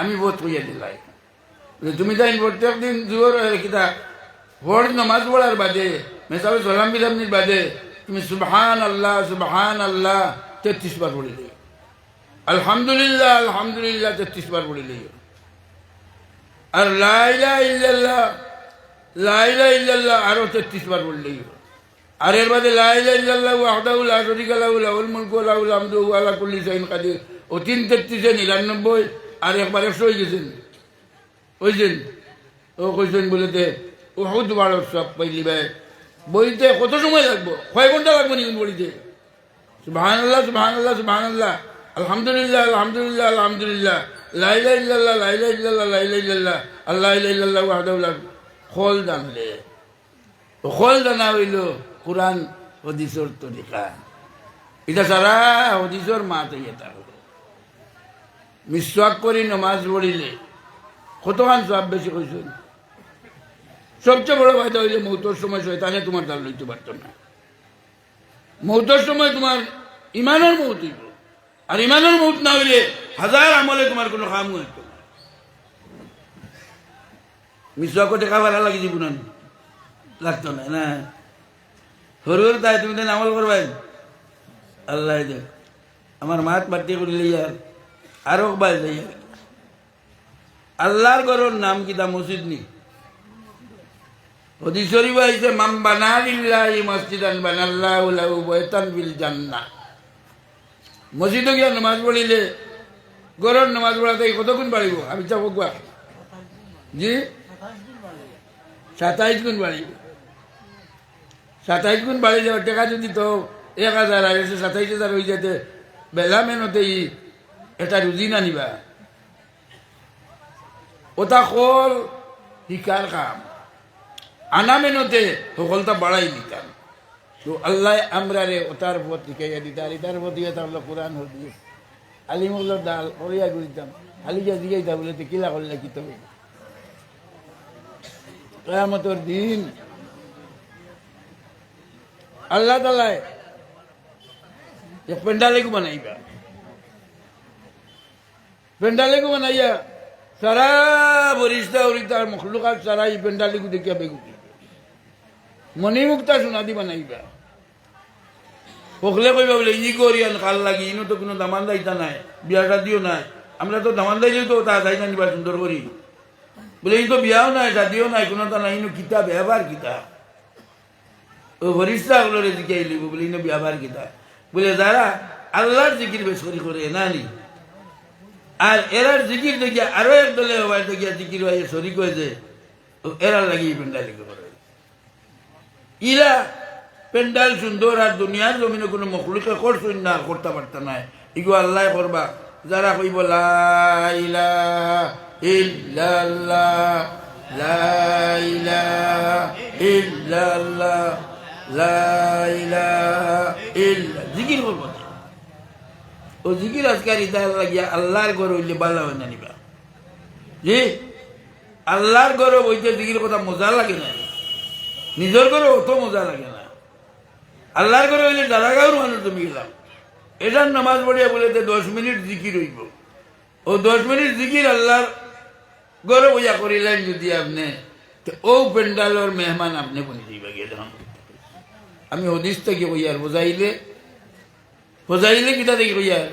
আমি বোধ কইয়া দিলাই তুমি তাই প্রত্যেক দিন জোর কিতা ভোর নামাজ পড়ার বাদে মেসাবে সালাম বিলামনির বাদে তুমি সুবহান আল্লাহ 33 বার পড়িলে আলহামদুলিল্লাহ 33 বার পড়িলে আর লা ইলাহা ইল্লাল্লাহ আরো 33 বার পড়লেই আর এর বাদে লা ইলাহা ইল্লাল্লাহু ওয়াহদাহু লা শারীকা লাহু লাহুল মুলকু ওয়া লাহুল হামদু ওয়া আলা কুল্লি শাইইন কাদির ও 99 আর একবার 100 হয়ে গেছেন ওইছেন ও কইছেন বলেতে উহুদ বাড়ো সব পাইলি ভাই বইতে কত সময় লাগবো কয় ঘন্টা লাগবে নি বলিতে সুবহানাল্লাহ আলহামদুলিল্লাহ লা ইলাহা ইল্লাল্লাহ লা ইলাহা ইল্লাল্লাহ আল্লাহু লা ইলাহা ইল্লাল্লাহু ওয়াহদাহু লা খোল দানলে খোল দানা হইল কোরআন হদিসর তরিকা এটা সারা হদিসর মাতে এটা মিসওয়াক করি নামাজ পড়িলে কতখান সব বেশি কইছেন সবচেয়ে বড় ফায়দা হইলে মৌতর সময় শয়তানে তোমার দ্বার লইতে পারত না মৌতর সময় তোমার ইমানের মৌত হইব। আর ইমানের মৌত না হইলে হাজার আমলে তোমার কোনো কাম হইতো না। মিশ্রা কোটে খাবার লাগি দিব না, লাগতো না না। হরুর তাই তুমি তো আমল করবাই আল্লাহ দেখ আমার মাত মাটি করিলে ইয়ার আরো বাই যাই আল্লাহর ঘরের নাম কিতা মসজিদ নি হাদিস শরীফে আইছে মান বানা লিল্লাহি মসজিদান বানাল্লাহু লাহু বাইতান ফিল জান্নাহ। মসজিদে গিয়া নামাজ পড়িলে ঘরের নামাজ পড়াতে কতক্ষণ বাড়িব আমি চাপ জি 27 গুণ বাড়িব। 27 গুণ বাড়ি যাওয়ার টাকা যদি তো 1000 আর 27,000 হয়ে যেতে বেলা মেনতেই এটা রুজি না নিবা ওটা কল শিকার কাম আনা মেনতে সকলটা বাড়াই দিতাম। তো আল্লাহ আমরা রে ওটার পথ শিখাইয়া দিতাম। এটার পথ দিয়ে তাহলে কোরআন হদিয়ে আলিমুল্লাহ ডাল করিয়া করিতাম আলিজা জিগাইতা বলে তো কিলা করলে কি তবে কিয়ামতের দিন আল্লাহ তাআলা এক পেন্ডালেকু বানাইবা। পেন্ডালেকু বানাইয়া সারা বরিষ্ঠা উরিতা মখলুকাত সারা এই পেন্ডালেকু দেখিয়া বেগুতি মণিমুক্তা সোনা দি বানাইবা। পকলে কইবা বলে ই করিয়ান কাল লাগি ইনো তো কোনো দামান দাইতা নাই বিয়াটা দিও নাই আমরা তো দামান দাইলে তো তা যাই না নিবা সুন্দর করি বলে ই তো বিয়াও নাই দাদিও নাই কোনো তা নাই ইনো কিতাব ব্যবহার কিতাব ও বরিষ্ঠা গুলোরে জিজ্ঞাই লিব বলে ইনো ব্যবহার কিতাব বলে যারা আল্লাহর জিকির বেশ করি করে নানি আর এরার জিকির দেখিয়া আরো এক দলে হওয়ার দেখিয়া জিকির হয়ে শরিক হয়েছে এরার লাগি পেন্ডাল করে ইরা পেন্ডাল সুন্দর আর দুনিয়ার জমিনে কোনো মখলুকে করছুন না করতে পারত না ইগো আল্লাহ করবা যারা কইব লা ইলাহা ইল্লাল্লাহ লা ইলাহা ইল্লাল্লাহ লা ইলাহা ইল্লা জিকির করবো ও জিকির আজকার ইদার লাগিয়া আল্লাহর ঘর হইলে বালা হয় না নিবা জি আল্লাহর ঘর বইতে জিকির কথা মজা লাগে না নিজের ঘরে অত মজা লাগে না আল্লাহর ঘরে হইলে দাদাগাঁওর মানুষ তুমি গেলাম এটার নামাজ পড়িয়া বলে 10 মিনিট জিকির হইব ও 10 মিনিট জিকির আল্লাহর ঘরে বইয়া করিলেন যদি আপনি ও পেন্ডালের মেহমান আপনি বনি যাইবা গিয়ে যখন আমি হদিস থেকে কইয়ার বোঝাইলে কিতা থেকে কইয়ার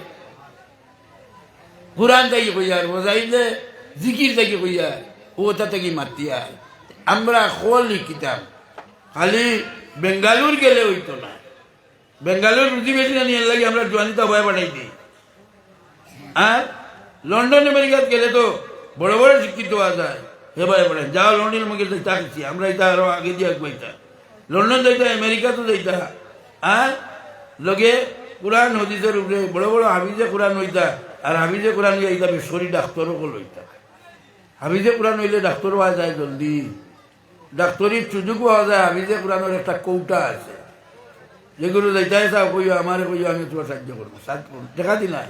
কুরআন থেকে কইয়ার বোঝাইলে জিকির থেকে কইয়ার ওটা থেকে মাতিয়ার আমরা খোলি কিতাব খালি বেঙ্গালুর গেলে হইতো না বেঙ্গালুর রুজি বেশি না নিয়ে লাগে আমরা জোয়ানিতে ভয় পাঠাই দিই আর লন্ডন আমেরিকাত গেলে তো বড় বড় শিক্ষিত হওয়া যায় হে ভয় পাঠাই যাও লন্ডন আমাকে চাকছি আমরা এটা আরো আগে দিয়ে একবাইতা লন্ডন যাইতা আমেরিকা তো যাইতা আর লগে কোরআন হদিসের উপরে বড় বড় হাফিজে কোরআন হইতা আর হাফিজে কোরআন হইতা বেসরি ডাক্তারও কল হইতা হাফিজে কোরআন হইলে ডাক্তার হওয়া যায় জলদি ডাক্তারির সুযোগ পাওয়া যায় হাফিজে কোরআনের একটা কৌটা আছে যেগুলো যাইতাই চাও কইও আমারে কইও আমি তোমার সাহায্য করবো দেখা দি নাই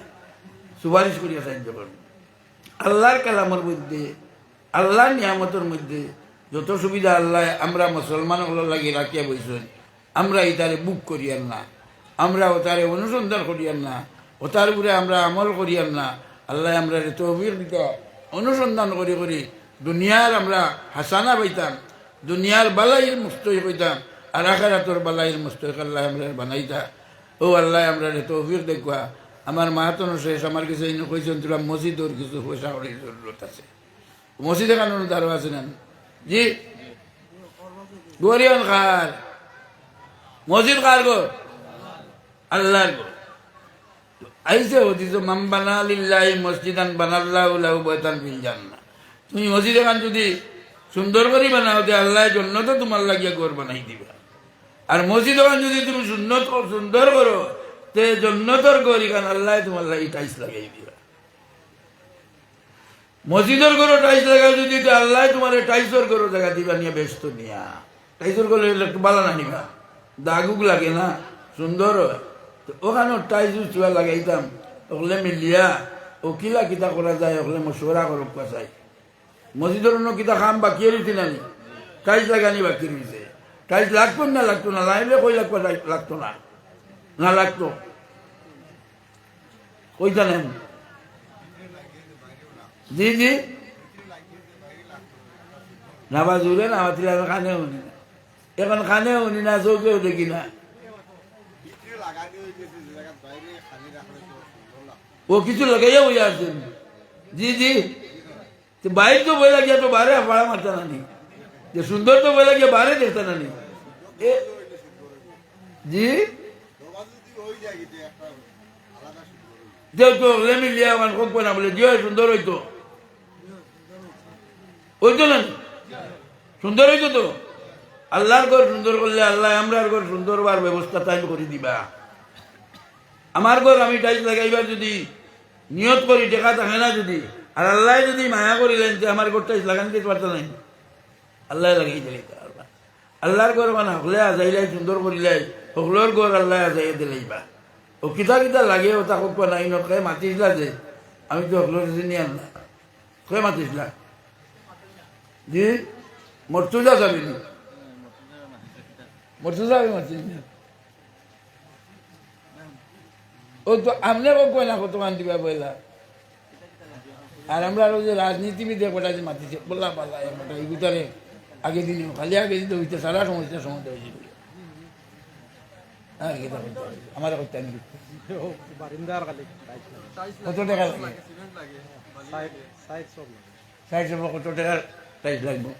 সুপারিশ করিয়া সাহায্য করবো আল্লাহর কালামের মধ্যে আল্লাহর নিয়ামতের মধ্যে যত সুবিধা আল্লাহ আমরা মুসলমান হলো লাগে রাখিয়া বইছেন আমরা ইতারে বুক করিয়ান না আমরা ওতারে অনুসন্ধান করিয়ান না ওতার উপরে আমরা আমল করিয়ান না আল্লাহ আমরা তৌফিক দিতা অনুসন্ধান করি করি দুনিয়ার আমরা হাসানা পাইতাম দুনিয়ার বালাইয়ের মুস্তই পাইতাম আর আখিরাতের বালাইয়ের মুস্তই আল্লাহ আমরা বানাইতা ও আল্লাহ আমরা তৌফিক দেখবা আমার মাহাতন শেষ আমার কিছু কইছেন তোরা মসজিদের কিছু পয়সা করার জরুরত আছে মসজিদে কানুন দারো আছে না জি গরিয়ান খার মসজিদ কার গো আল্লাহর গো আইসে হদিস মান বানা লিল্লাহি মসজিদান বানাল্লাহু লাহু বাইতান ফিল জান্নাহ তুমি মসজিদ এখান যদি সুন্দর করে বানাও তে আল্লাহ জান্নাতে তোমার লাগিয়া ঘর বানাই দিবা আর মসজিদ এখান যদি তুমি সুন্দর করো তে জান্নাতের ঘর এখান আল্লাহ তোমার লাগি টাইলস লাগাই দিবা মসজিদের ঘর টাইলস লাগাও যদি আল্লাহ তোমার টাইলসের ঘর জায়গা দিবা নিয়ে ব্যস্ত নিয়া টাইলসের ঘর একটু বালা না নিবা দাগুক লাগে না সুন্দর ওখানে টাইলস চুয়া লাগাইতাম ওগুলো মিলিয়া ও কিলা কিতা করা যায় ওগুলো মশওয়ারা করুক চাই মসজিদের অন্য কিতা খাম বাকি রয়েছে না টাইলস লাগানি বাকি রয়েছে টাইলস লাগতো না লাগতো না লাইলে কই লাগতো লাগতো না না লাগতো ওই জানেন জি জি নাবা জুড়ে না মাতিলে আমি খানেও উনি না এখন খানেও উনি না চৌকেও দেখি না ও কিছু লাগাইয়া বই আসছেন জি জি বাইর তো বই লাগিয়া তো বারে পাড়া মারতে না নি যে সুন্দর তো বই লাগিয়া বারে দেখতে না নি জি যেহেতু লেমি লিয়া আমার খুব না বলে যে সুন্দর হইতো হইতো না সুন্দর হইতো তো আল্লাহর ঘর সুন্দর করলে আল্লাহ আমরার ঘর সুন্দর হওয়ার ব্যবস্থা তাই করে দিবা আমার ঘর আমি টাইলস লাগাইবার যদি নিয়ত করি দেখা থাকে না যদি আর আল্লাহ যদি মায়া করিলেন যে আমার ঘর টাইলস লাগান দিতে পারত নাই আল্লাহ লাগাই দিলে আল্লাহর ঘর মানে হকলে আজাইলাই সুন্দর করিলাই হকলোর ঘর আল্লাহ আজাইয়া দিলাইবা ও কিতা কিতা লাগে ওটা খুব নাই নকে মাতিসলা যে আমি তো হকলোর চিনি আনলা কে মাতিসলা জি মর্তুজা যাবি নি মর্তুজা আমি মাতিস না ও তো আমনে কই না কত মান দিবা বইলা আর আমরা যে রাজনীতিবিদ গোটা যে মাতিছে বললা পাল্লা গোটা এই ভিতরে আগে দিন খালি আগে দিন হইতে সারা সমস্যার সমাধান হয়েছিল হ্যাঁ আমার করতে আমি কত টাকা লাগে 60 কত টাকার টাইস লাগবে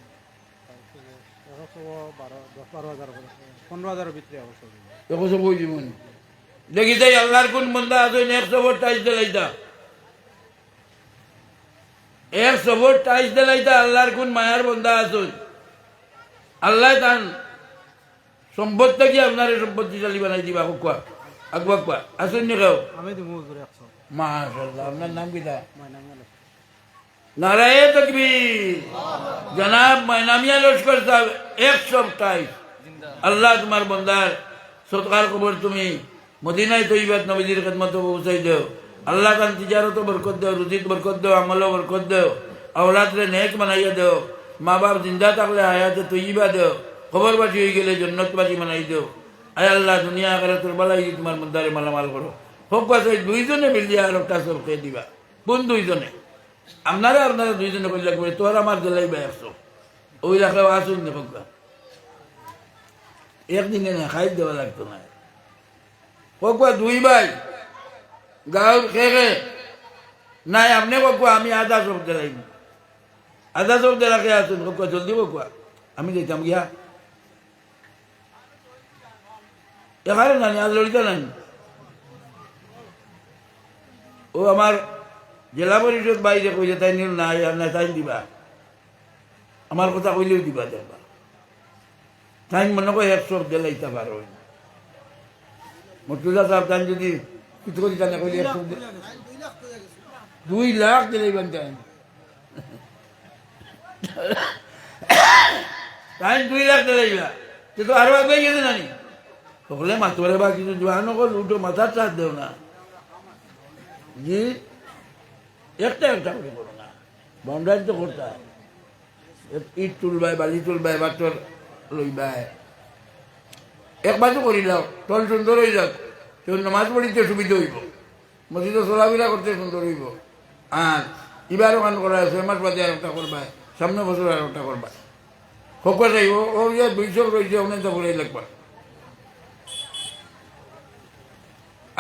15,000 ভিতরে একশো বই জীবন দেখি যাই আল্লাহর কোন বন্ধা আছে 100 ভোট টাইস দিলাইতা 100 ভোট টাইস দিলাইতা আল্লাহর কোন মায়ার বন্ধা আছে আল্লাহ তান সম্পদ থেকে আপনার সম্পত্তিশালী বানাই দিবা কোয়া আকবা কোয়া আসুন নি কেউ আমি দিব 100 মাশাআল্লাহ আপনার নাম কিটা নারায়ে তাকবীর জনাব মাইনামিয়া লস্কর সাহেব 100 টাইস আল্লাহ তোমার বন্দার সৎকার খবর তুমি মদিনায় তৈবাত নবীজির খেদমত পৌঁছাই দেও আল্লাহ তান তিজারত বরকত দেও রুজিত বরকত দেও আমল বরকত দেও औलाद रे नेक बनाइया दो माँ बाप जिंदा तकले हयात तय्यबा दो खबर बाजी हो गए जन्नत बाजी बनाई दो आय अल्लाह दुनिया आखिरत बलाई तुम्हार मुद्दारे मालामाल करो হোক পাশে দুইজনে মিলিয়ে আর একটা সব খেয়ে দিবা কোন দুইজনে আপনারা আপনারা দুইজনে কই লাগবে তোর আমার দিলাইবা 100 ওই রাখা আসুন না হোক একদিনে না খাই দেওয়া লাগতো না হোক দুই ভাই গাঁর খেয়ে নাই আপনি কোক আমি আধা সব দিলাইব আধা সব দিয়ে রাখে আসুন হোক জলদি হোক আমি দিতাম গিয়া এখানে নানি আর লড়িতে নাই ও আমার জেলা পরিষদ বাইরে কইলে তাই নিল না আর না তাই দিবা আমার কথা কইলেও দিবা দেখবা তাই মনে করে 100 দিলাইতে পারো মর্তুজা সাহেব তাই যদি কিছু করি তাই কইলে 2 লাখ দিলাইবেন তাই 2 লাখ দিলাইবা তো আরো আগে গেছে নানি সকলে মাতরে বা কিছু জোয়ানো কল উঠো মাথার চাষ দেও না জি একটা একটা করে করো না বাউন্ডারি তো করতে ইট তুলবাই বালি তুলবাই বাটর লইবাই একবার তো করি যাও তল সুন্দর হয়ে যাক কেউ নামাজ পড়িতে সুবিধা হইব মসজিদে চলাফেরা করতে সুন্দর হইব আর এবার ওখান করা 6 মাস বাদে আর একটা করবা সামনে বছর আর একটা করবা সকল যাইব ও 200 রয়েছে অনেক তো বলেই লাগবা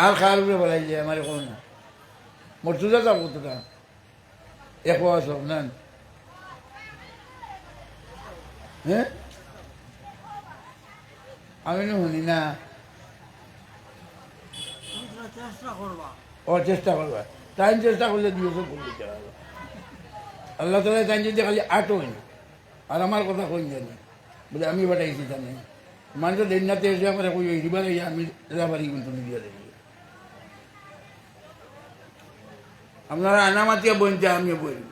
আর খাওয়ার উপরে বলাই যায় আমার এখন না মর্তুজা যাব কতটা এক সব নেন হ্যাঁ আমি শুনি না ও চেষ্টা করবা টাইম চেষ্টা করলে 200 করে দিতে পারবো আল্লাহ তালা টাইম যদি খালি 8 হইনি আর আমার কথা কই জানি বলে আমি বাটাইছি জানি মানুষ দিনাতে এসে আমার কই দিবার আমি যাবারই কিন্তু দিয়ে দেবো আপনারা আনা মাতিয়া বলতে আমি বলি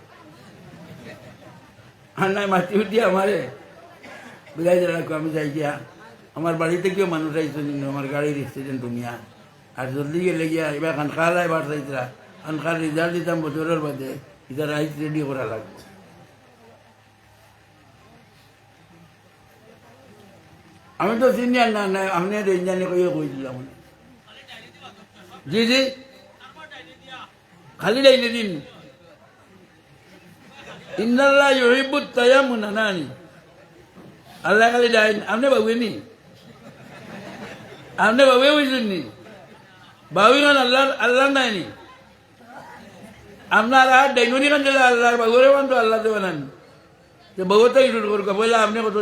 আনায় মাতি উঠি আমারে বুঝাই রাখো আমি যাই গিয়া আমার বাড়িতে কেউ মানুষ আইসো নি আমার গাড়ির এক্সিডেন্ট তুমিয়া আর জলদি গেলে গিয়া এবার খানখালাই বার চাইতরা খানখার রেজাল্ট দিতাম বছরের বাদে এটা রাইস রেডি করা লাগবে আমি তো সিনিয়র না না আপনি রেঞ্জানি কইয়ে কই দিলাম জি জি খালি ডাইনে দিন ইন্নাল্লাহ ইউহিব্বুত তায়াম্মুনা নানি আল্লাহ খালি ডাইন আপনি বাবুয়ে নি আপনি বাবুয়ে বুঝলেন নি বাবুই খান আল্লাহ নাই নি আপনার আর ডাইনুনি খান দিলে আল্লাহর বাবুরে খান তো আল্লাহ দেবেন আনি বহুতেই শুরু করবো বলে আপনি কত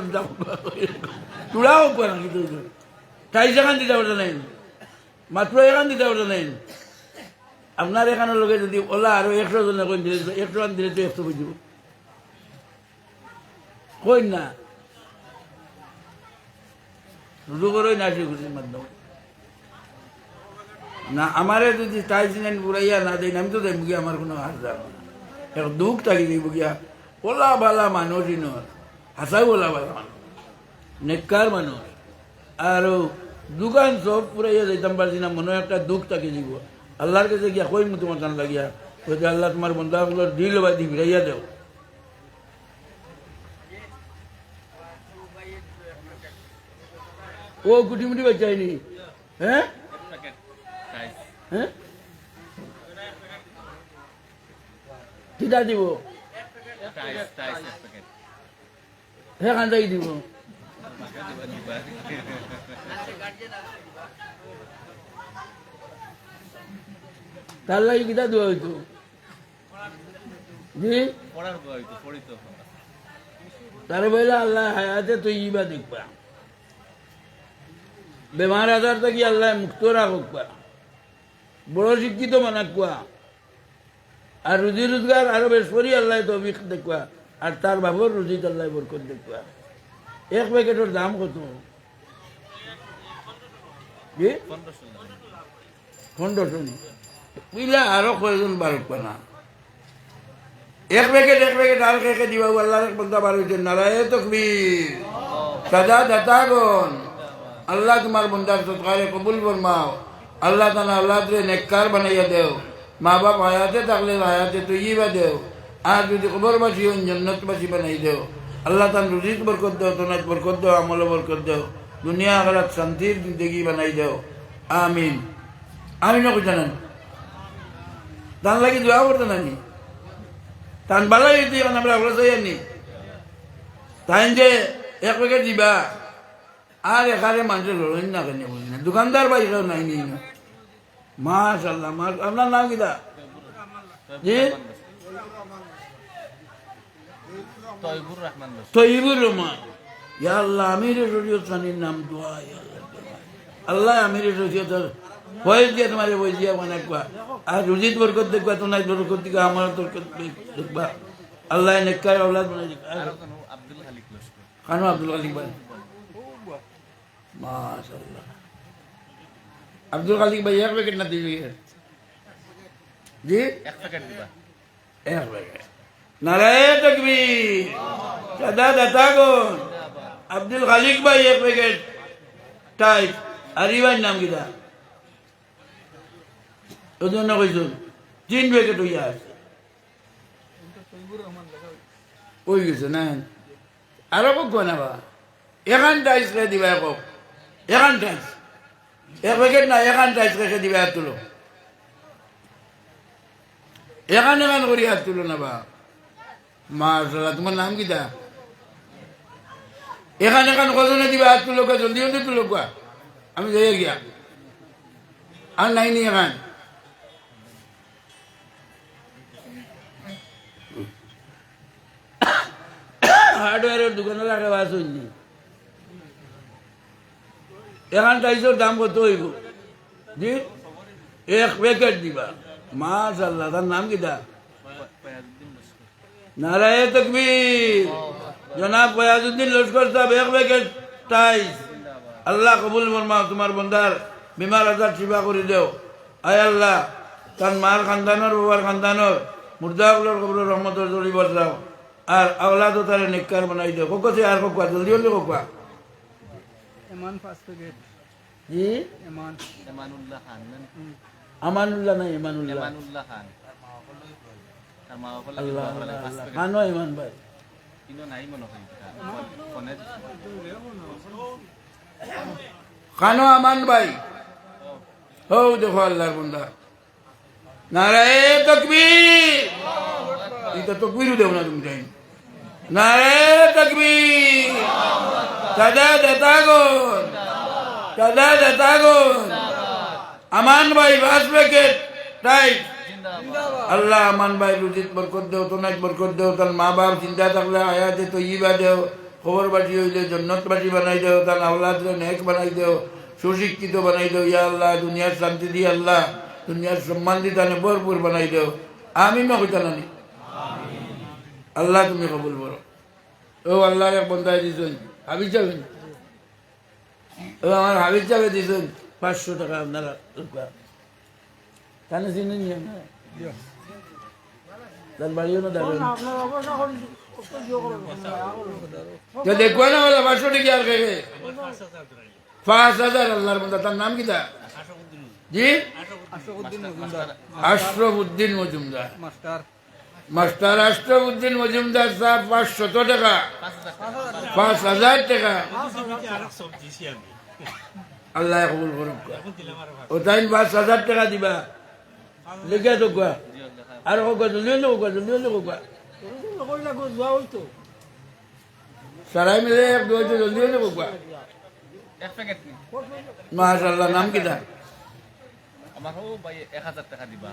চূড়াও পারা কিন্তু টাইস এখান দিতে পারতে নাই মাত্র এখান দিতে পারতে নাই আপনার এখানের লোকে যদি ওলা আরো 100 জন এখন দিলে 100 জন দিলে তো 100 বুঝব কই না শুরু করোই না খুশির মাধ্যমে না আমারে যদি টাইস নেন বুড়াইয়া না দেয় আমি তো দেখব গিয়া আমার কোনো হার যাব না এক দুঃখ থাকি দিব গিয়া ওলা বালা মানুষই নয় হাসাই ওলা বালা মানুষ নেককার মানুষ আর দোকান সব পুরাইয়া যাইতাম পারছি না মনে একটা দুঃখ থাকে দিব আল্লাহর কাছে গিয়া কই মতো মাতান লাগিয়া ওই যে আল্লাহ তোমার বন্ধাগুলোর দিল বা দি ফিরাইয়া দেও ও কুটি মুটি বাচ্চাইনি হ্যাঁ হ্যাঁ কিটা দিব সেখান থেকে দিব তার লাগে কিতা দেওয়া হইতো জি তারে বললে আল্লাহ হায়াতে তো ইবা দেখবা বেমার আজার থেকে আল্লাহ মুক্ত রাখবা বড় শিক্ষিত মানাকুয়া আর রুজি রোজগার আরো বেশ করি আল্লাহ তো দেখবা আর তার বাবর রুজিত আল্লাহ বরকত দেখবা এক প্যাকেটের দাম কত 1500 বুঝলে আরো কয়জন বারকবা না এক প্যাকেট আর কে দিবা আল্লাহ বন্ধা বার হইতে নারায়ে তাকবীর সাদা দাতাগণ আল্লাহ তোমার বন্দার সৎকারে কবুল ফরমাও আল্লাহ তাআলা আওলাদরে নেককার বানাইয়া দেও মা বাপ হায়াতে থাকলে হায়াতে তৈয়বা দেও আর যদি কবরবাসী হন জান্নাতবাসী বানাই দেও আল্লাহ তাআলা রুজিক বরকত দেও তোনাত বরকত দেও আমল বরকত দেও দুনিয়া আখিরাত শান্তির জিন্দেগি বানাই দেও আমিন আমিন কই জানেন তান লাগি দোয়া করতে নানি তান বালাই হইতে আমরা আমরা যাইনি তাই যে এক প্যাকেট দিবা আর এখানে মানুষের লড়াই না কেন বলি না দোকানদার বা এখানে নাই নি না মাশাআল্লাহ আপনার নাম কিটা জি তৈবুর রহমান ইয়া আল্লাহ আমির শরীয়ত সানির নাম দোয়া ইয়া আল্লাহ আমির শরীয়তের ফয়েজ দিয়ে তোমারে বই দিয়া মানে কোয়া আর রুজিত বরকত দেখবা তোমার বরকত দিবা আমার বরকত দেখবা আল্লাহ নেককার আওলাদ বানাই দিবা আব্দুল খালিক লস্কর খানো আব্দুল খালিক ভাই মাশাআল্লাহ আব্দুল খালিক ভাই এক প্যাকেট না দিবি জি এক প্যাকেট দিবা এক প্যাকেট নারায়ে তাকবীর সাদা দাতাগণ আব্দুল খালিক ভাই এক প্যাকেট টাইট আর ইবার নাম কিটা ওজন কইছুন 3 প্যাকেট হইয়া আছে ওই গেছে না আরো কক বানাবা এখান টাইস রে দিবা কক এখান টাইস এক প্যাকেট না এখান টাইস রেখে দিবা হাত তুলো এখান করি হাত তুলো না বা মাশাআল্লাহ তোমার নাম কিটা এখান কজনে দিবা হাত তুলো জলদি জলদি তুলো কোয়া আমি যাই গিয়া আর নাই নি এখান হার্ডওয়্যারের দোকানে লাগে বাস হইনি এখান টাইসের দাম কত হইব জি এক প্যাকেট দিবা মাশাআল্লাহ তার নাম কিটা নারায়ে তাকবীর জনাব ফয়াজউদ্দিন লস্কর সাহেব এক প্যাকেট টাইস আল্লাহ কবুল ফরমাও তোমার বন্দার বিমার আজার শিফা করে দেও আয় আল্লাহ তার মার খানদানোর বাবার খানদানোর মুর্দাগুলোর কবুলের রহমতের জড়ি বসাও আর আওলাদও তারা নেককার বানাই দেও কোকো আর কোকো জলদি জলদি কোকো এমান 5 প্যাকেট জি এমানুল্লাহ খান আমানুল্লাহ নাই এমানুল্লাহ এমানুল্লাহ খান তার মা বাবা আল্লাহ খানো ইমান ভাই কিনো নাই মনে হয় ফোনে খানো আমান ভাই হো দেখো আল্লাহর বন্দা নারায়ে তাকবীর এটা তাকবীরও দেও না তুমি টাইম নারায়ে তাকবীর দাদা দেতাগন আমান ভাই 5 প্যাকেট টাইট আল্লাহ আমান ভাই রুজিত বরকত দেও তোনাজ বরকত দেও তার মা বাপ চিন্তা থাকলে আয়াতে তৈবা দেও খবর বাটি হইলে জন্নত বাটি বানাই দেও তার আওলাদ নেক বানাই দেও সুশিক্ষিত বানাই দেও ইয়া আল্লাহ দুনিয়ার শান্তি দিয়ে আল্লাহ দুনিয়ার সম্মান দিয়ে তানে ভরপুর বানাই দেও আমি না হইতা নানি আল্লাহ তুমি কবুল করো ও আল্লাহ এক বন্ধায় দিছেন হাবিজ যাবেন ও আমার হাবিজ যাবে দিছেন 500 টাকা আপনারা কানে চিনে নিয়ে আপনারা তার বাড়িও না দাঁড়ান তো দেখবো না বলে 500 টাকা আর কে 5000 আল্লাহর বন্ধা তার নাম কি তা জি আশরাফউদ্দিন মজুমদার মাস্টার আশরাফউদ্দিন মজুমদার সাহেব 500 টাকা 5000 টাকা আল্লাহ কবুল করুক ও তাই 5000 টাকা দিবা লিখে তো কোয়া আর ও কত লিও কোয়া সারাই মিলে এক দুই লিও কোয়া এক প্যাকেট নি মাশাআল্লাহ নাম কি তা আমার হো ভাই 1000 টাকা দিবা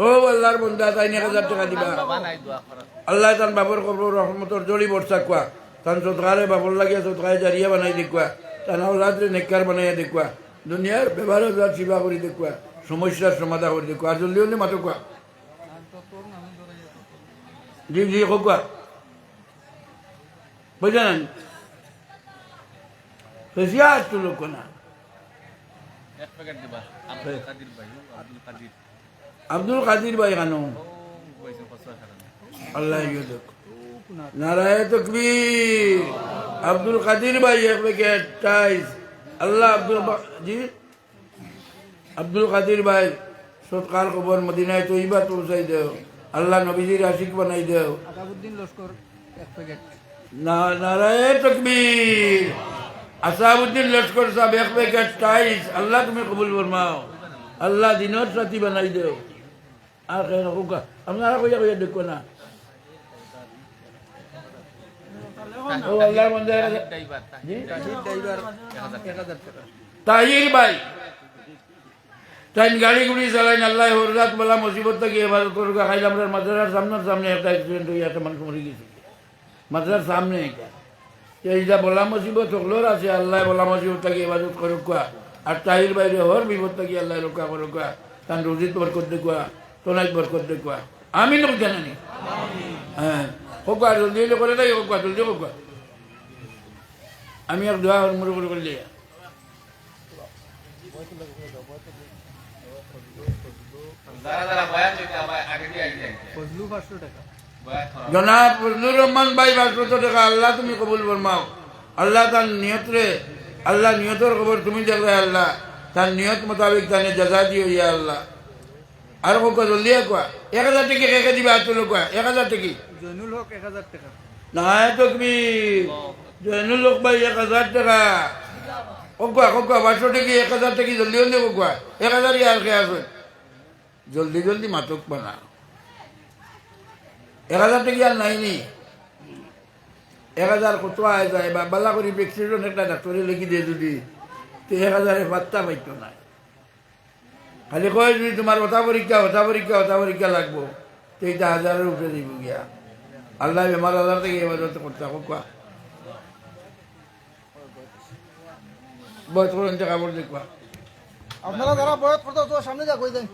ও আল্লাহর বন্দা তাই 1000 টাকা দিবা বাবা নাই দোয়া করা আল্লাহ তান বাবর কবর রহমতর জড়ি বর্ষা কোয়া তান সদকারে বাবর লাগিয়া সদকারে জারিয়া বানাই দেখুয়া তান আওলাদরে নেককার বানাইয়া দেখুয়া দুনিয়ার ব্যবহার সেবা করে দেখুয়া সমস্যার সমাধান করে দেখুয়া আর জলদি হলে মাতো কোয়া জি জি কোয়া বুঝলেন ফেসিয়া তো লোক না এক প্যাকেট দিবা আব্দুল কাদির ভাই আব্দুল কাদির ভাই কেন ও কইছে 500 টাকা আল্লাহ ইউদক নারায়ে তাকবীর আব্দুল কাদির ভাই এক প্যাকেট টাইস আল্লাহ জি আব্দুল কাদির ভাই সৎকার খবর মদিনায় তৈবা পৌঁছাই দেও আল্লাহ নবীজির আশিক বানাই দেও আসাবউদ্দিন লস্কর 1 প্যাকেট নারায়ে তাকবীর আসাবউদ্দিন লস্কর সাহেব 1 প্যাকেট টাইস আল্লাহ তুমি কবুল ফরমাও আল্লাহ দিনের সাথী বানাই দেও আর কেন কোকা আপনারা কইয়া দেখো না ও আল্লাহ বন্দা ড্রাইভার জি ড্রাইভার 1000 টাকা তাহির ভাই টাইম গাড়ি গুড়ি চালাইন আল্লাহ হররাত বলা মুসিবত থেকে এবার করুকা খাইলে আমরা মাদ্রাসার সামনে একটা অ্যাক্সিডেন্ট হয়ে একটা মানুষ মরে গেছে মাদ্রাসার সামনে এটা এইটা বলা মুসিবত হকলোর আছে আল্লাহ বলা মুসিবত থেকে এবাদত করুকা আর তাহির বাইরে হর বিপদ থেকে আল্লাহ রক্ষা করুকা তার রোজিত বরকত দেখুয়া তোনাজ বরকত দেখুয়া আমি লোক জানানি হ্যাঁ হোকা জলদি হলে করে দেয় হোকা জলদি হোকা আমি আর দোয়া মরে করে করলে যারা যারা বয়ান দিতে আগে দিয়ে আইছে ফজলু 500 টাকা বয়ান করা জনাব ফজলুর রহমান ভাই 500 টাকা আল্লাহ তুমি কবুল ফরমাও আল্লাহ তার নিয়তরে আল্লাহ নিয়তর খবর তুমি দেখলে আল্লাহ তার নিয়ত মোতাবেক তানে জাযা দিও ইয়া আল্লাহ আর কোকা জলদি কোয়া 1000 টাকা কে দিবা তুলো কোয়া 1000 টাকা জয়নুল হক 1000 টাকা নারায়ে তাকবীর জয়নুল হক ভাই 1000 টাকা কোকা 500 টাকা 1000 টাকা জলদি হলে কোকা 1000 ইয়ার কে আছে জলদি মাতক বানা 1000 টাকা আর নাই নি 1000 কত আয় যায় বা বালা করি প্রেসক্রিপশন একটা ডাক্তারে লিখি দিয়ে যদি তো 1000 পাত্তা পাইতো না খালি কয় যদি তোমার ওটা পরীক্ষা লাগবো তো এইটা 1000-এর উপরে দিব গিয়া আল্লাহ বেমার আল্লাহ থেকে ইবাদত করতে কোকা বয়স করেন কাপড় দেখবা আপনারা যারা বয়স করতে তো সামনে যা কই দেন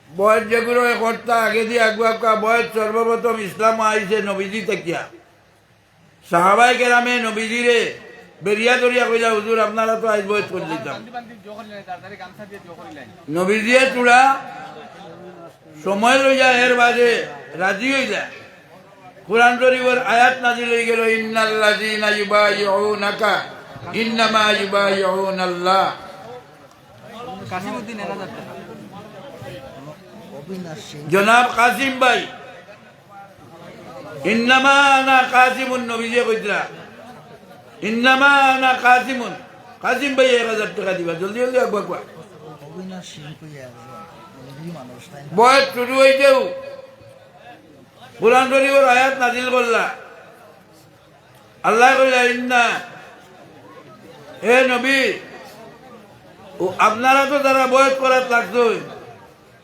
বয়স যেগুলো কর্তা আগে দিয়ে আগুয়া বয়স সর্বপ্রথম ইসলাম আইছে নবীজি থেকে সাহাবাই কেরামে নবীজিরে বেরিয়া দরিয়া কইলা হুজুর আপনারা তো আজ বয়স করে দিতাম বান্দি জো করিলেন তাড়াতাড়ি গামছা দিয়ে জো করিলেন নবীজিয়ে চূড়া সময় লইয়া এর বাদে রাজি হইলা কুরআন শরীফের আয়াত নাযিল হয়ে গেল ইন্নাল্লাযীনা ইউবাইউনাকা ইন্নামা ইউবাইউনাল্লাহ কাসিমউদ্দিন 1000 টাকা জনাব কাসিম ভাই ইন্নামা আনা কাসিমুন নবীজি কইতরা ইন্নামা আনা কাসিমুন, কাসিম ভাই 1000 টাকা দিবা, জলদি জলদি একবার কয়। অবিনাশ সিং কইয়া একজন মানুষ তাই না? বয়স শুরু হইতেও কুরআন শরীফের আয়াত নাজিল করলা। আল্লাহ কইলা ইন্না, হে নবী, ও আপনারা তো যারা বয়স করার লাগতো,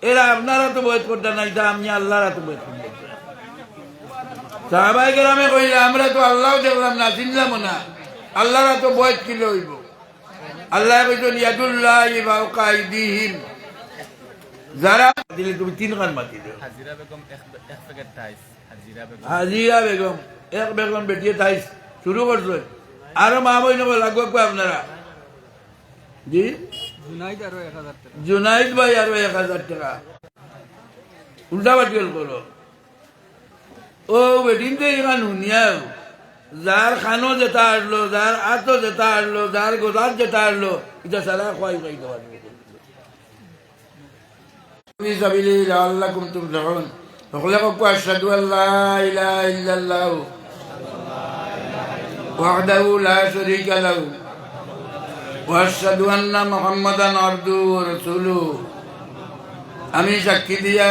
এরা আপনারা তো বয়স করতে নাই, তা আমি আল্লাহরা তো বয়স করতে। সাহাবায়ে কেরামে কইলা আমরা তো আল্লাহ দেখলাম না, চিনলাম না, আল্লাহরা তো বয়স কিলো হইব। আল্লাহ কইছেন ইয়াদুল্লাহি ফাওকা আইদিহিম, যারা দিলে তুমি 3 খান মাতি দাও। হাজিরা বেগম এক প্যাকেট টাইস, হাজিরা বেগম হাজিরা বেগম, এক বেগম বেটিয়ে তাইস শুরু করছো। আরো মা বই নেবো লাগবে কয় আপনারা? জি জুনাইদ আরো 1000 টাকা। জুনাইদ ভাই আরো 1000 টাকা। উল্টা বাটিল করো। ও বেটিন তো এখান হুনিয়াও, যার খানো যেটা আসলো, যার আতো যেটা আসলো, যার গোদার যেটা আসলো, এটা সারা খোয়াই খাইতে পারবে। في سبيله لعلكم تفلحون فخلقكم أشهد أن لا إله إلا الله وحده لا شريك له وأشهد أن محمدا عبده ورسوله আমি সাক্ষী দিয়া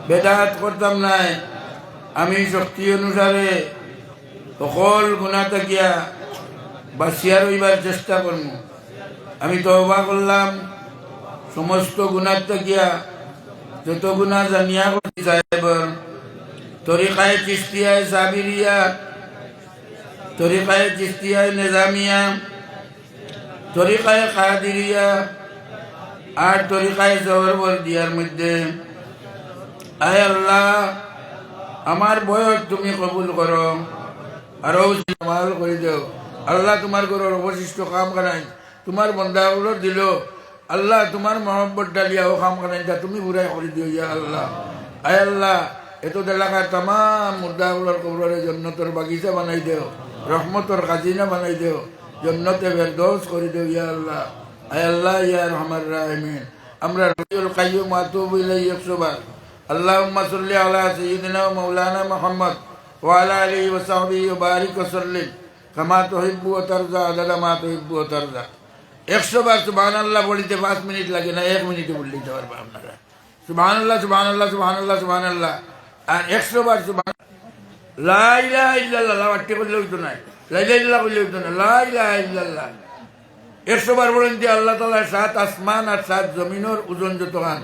বেদাত করতাম নাই, আমি শক্তি অনুসারে সকল গুণা থাকিয়া বাঁচিয়া রইবার চেষ্টা করব। আমি তওবা করলাম সমস্ত গুণার থাকিয়া, যত গুণা জানিয়া করছি সাহেবর তরিকায় চিস্তিয়ায় সাবিরিয়া, তরিকায় চিস্তিয়ায় নিজামিয়া, তরিকায় কাদিরিয়া আর তরিকায় জবরবর্দিয়ার মধ্যে আয় আল্লাহ আমার বয়স তুমি কবুল করো, আরো মাল করে দাও। আল্লাহ তোমার ঘরের অবশিষ্ট কাম করাই তোমার বন্ধাগুলো দিল, আল্লাহ তোমার মহব্বত ডালিয়া ও কাম করাই তুমি বুড়াই করে দিও ইয়া আল্লাহ। আয় আল্লাহ এত এলাকার তাম মুর্দাগুলোর কবরের জন্নতর বাগিচা বানাই দেও, রহমতর কাজিনা বানাই দেও, জন্নতে ফেরদৌস করে দেও ইয়া আল্লাহ। আয় আল্লাহ ইয়া রহমান রাহিমিন, আমরা রাজিউল কাইয়ুম আতুবু ইলাইহি 100 বার আল্লাহুম্মা সাল্লি আলা সাইয়্যিদিনা ওয়া মাওলানা মুহাম্মদ ওয়া আলা আলিহি ওয়া সাহবিহি ওয়া বারিক ওয়া সাল্লিম কামা তুহিব্বু ওয়া তারজা আদাদা মা তুহিব্বু ওয়া তারজা। 100 বার সুবহানাল্লাহ বলিতে 5 মিনিট লাগে না, 1 মিনিটে বললে দিতে পারবে আপনারা। সুবহানাল্লাহ সুবহানাল্লাহ সুবহানাল্লাহ সুবহানাল্লাহ, আর 100 বার সুবহান লা ইলাহা ইল্লাল্লাহ বাট্টি করলে হইতো না, লা ইলাহা ইল্লাল্লাহ করলে হইতো না, লা ইলাহা ইল্লাল্লাহ 100 বার বলেন যে আল্লাহ তাআলা 7 আসমান আর 7 জমিনের ওজন যত গান